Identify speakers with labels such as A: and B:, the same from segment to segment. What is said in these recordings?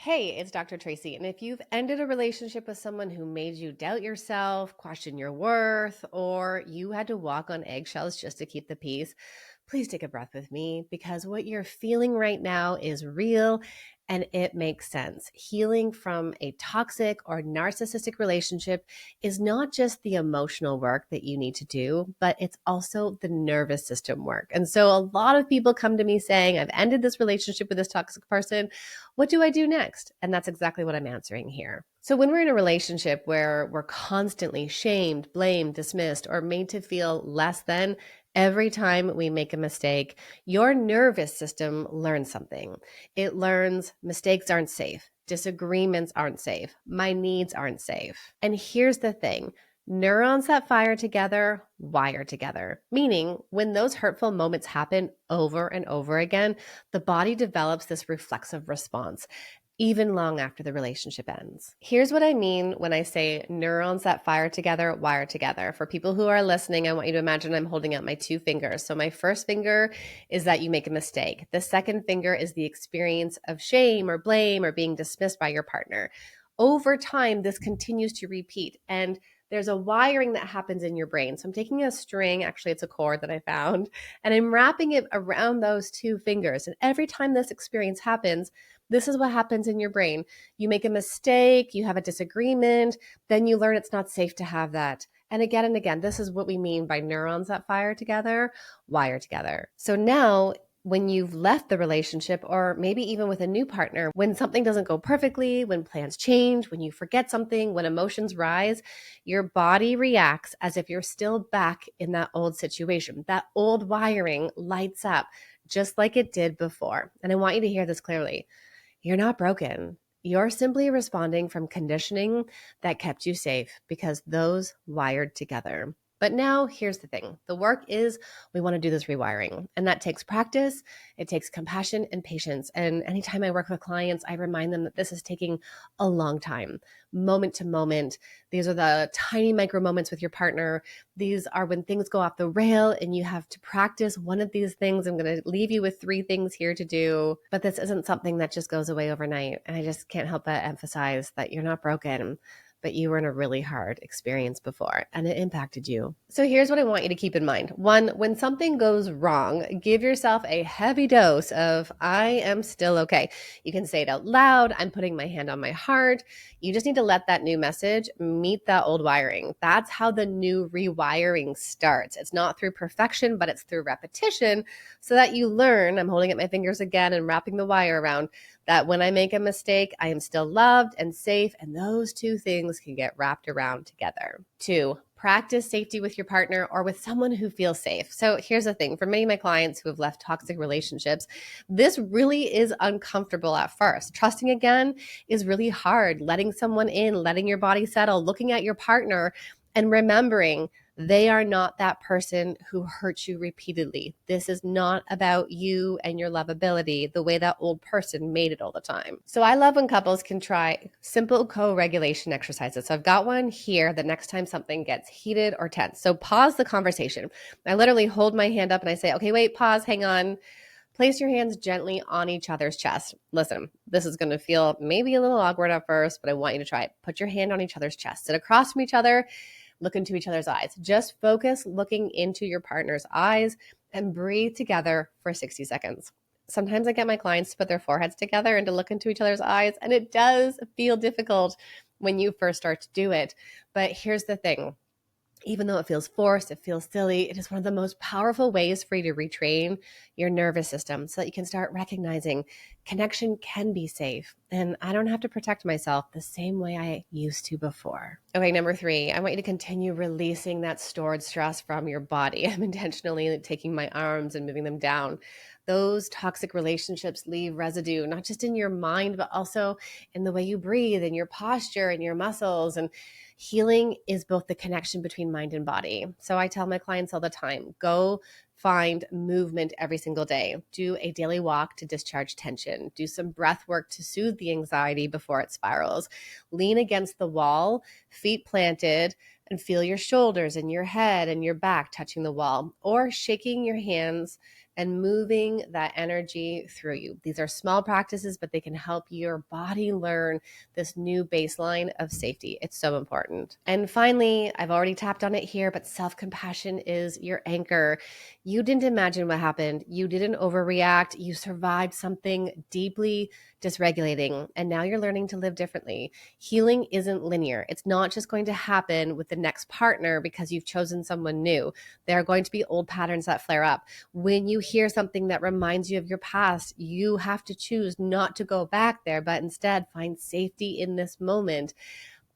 A: Hey, it's Dr. Tracy. And if you've ended a relationship with someone who made you doubt yourself, question your worth, or you had to walk on eggshells just to keep the peace, please take a breath with me because what you're feeling right now is real and it makes sense. Healing from a toxic or narcissistic relationship is not just the emotional work that you need to do, but it's also the nervous system work. And so a lot of people come to me saying, I've ended this relationship with this toxic person. What do I do next? And that's exactly what I'm answering here. So, when we're in a relationship where we're constantly shamed, blamed, dismissed, or made to feel less than, every time we make a mistake, your nervous system learns something. It learns mistakes aren't safe, disagreements aren't safe, my needs aren't safe. And here's the thing. Neurons that fire together wire together, meaning when those hurtful moments happen over and over again, the body develops this reflexive response even long after the relationship ends. Here's what I mean when I say neurons that fire together, wire together. For people who are listening, I want you to imagine I'm holding out my two fingers. So my first finger is that you make a mistake. The second finger is the experience of shame or blame or being dismissed by your partner. Over time, this continues to repeat. And there's a wiring that happens in your brain. So I'm taking a string, actually, it's a cord that I found, and I'm wrapping it around those two fingers. And every time this experience happens, this is what happens in your brain. You make a mistake, you have a disagreement, then you learn it's not safe to have that. And again, this is what we mean by neurons that fire together, wire together. So now, when you've left the relationship, or maybe even with a new partner, when something doesn't go perfectly, when plans change, when you forget something, when emotions rise, your body reacts as if you're still back in that old situation. That old wiring lights up just like it did before. And I want you to hear this clearly. You're not broken. You're simply responding from conditioning that kept you safe because those wired together. But now here's the thing. The work is we want to do this rewiring, and that takes practice. It takes compassion and patience. And anytime I work with clients, I remind them that this is taking a long time, moment to moment. These are the tiny micro moments with your partner. These are when things go off the rail and you have to practice one of these things. I'm going to leave you with 3 things here to do, but this isn't something that just goes away overnight. And I just can't help but emphasize that you're not broken, but you were in a really hard experience before and it impacted you. So here's what I want you to keep in mind. 1, when something goes wrong, give yourself a heavy dose of I am still okay. You can say it out loud. I'm putting my hand on my heart. You just need to let that new message meet that old wiring. That's how the new rewiring starts. It's not through perfection, but it's through repetition so that you learn. I'm holding up my fingers again and wrapping the wire around that when I make a mistake, I am still loved and safe. And those two things can get wrapped around together. 2, practice safety with your partner or with someone who feels safe. So here's the thing. For many of my clients who have left toxic relationships, this really is uncomfortable at first. Trusting again is really hard. Letting someone in, letting your body settle, looking at your partner and remembering they are not that person who hurts you repeatedly. This is not about you and your lovability the way that old person made it all the time. So I love when couples can try simple co-regulation exercises. So I've got one here the next time something gets heated or tense. So pause the conversation. I literally hold my hand up and I say, okay, wait, pause, hang on. Place your hands gently on each other's chest. Listen, this is going to feel maybe a little awkward at first, but I want you to try it. Put your hand on each other's chest. Sit across from each other. Look into each other's eyes. Just focus looking into your partner's eyes and breathe together for 60 seconds. Sometimes I get my clients to put their foreheads together and to look into each other's eyes, and it does feel difficult when you first start to do it. But here's the thing. Even though it feels forced, it feels silly, it is one of the most powerful ways for you to retrain your nervous system so that you can start recognizing connection can be safe. And I don't have to protect myself the same way I used to before. Okay, number 3, I want you to continue releasing that stored stress from your body. I'm intentionally taking my arms and moving them down. Those toxic relationships leave residue, not just in your mind, but also in the way you breathe, in your posture, in your muscles. And healing is both the connection between mind and body. So I tell my clients all the time, go find movement every single day. Do a daily walk to discharge tension. Do some breath work to soothe the anxiety before it spirals. Lean against the wall, feet planted, and feel your shoulders and your head and your back touching the wall, or shaking your hands and moving that energy through you. These are small practices, but they can help your body learn this new baseline of safety. It's so important. And finally, I've already tapped on it here, but self-compassion is your anchor. You didn't imagine what happened. You didn't overreact. You survived something deeply dysregulating, and now you're learning to live differently. Healing isn't linear. It's not just going to happen with the next partner because you've chosen someone new. There are going to be old patterns that flare up. When you hear something that reminds you of your past, you have to choose not to go back there, but instead find safety in this moment.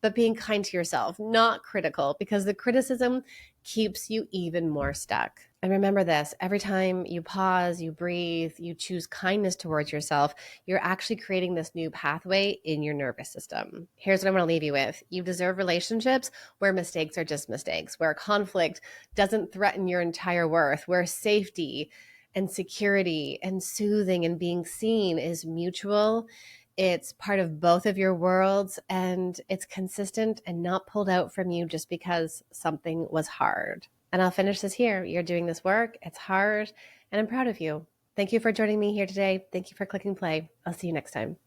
A: But being kind to yourself, not critical, because the criticism keeps you even more stuck. And remember this, every time you pause, you breathe, you choose kindness towards yourself, you're actually creating this new pathway in your nervous system. Here's what I want to leave you with. You deserve relationships where mistakes are just mistakes, where conflict doesn't threaten your entire worth, where safety and security and soothing and being seen is mutual. It's part of both of your worlds, and it's consistent and not pulled out from you just because something was hard. And I'll finish this here. You're doing this work. It's hard, and I'm proud of you. Thank you for joining me here today. Thank you for clicking play. I'll see you next time.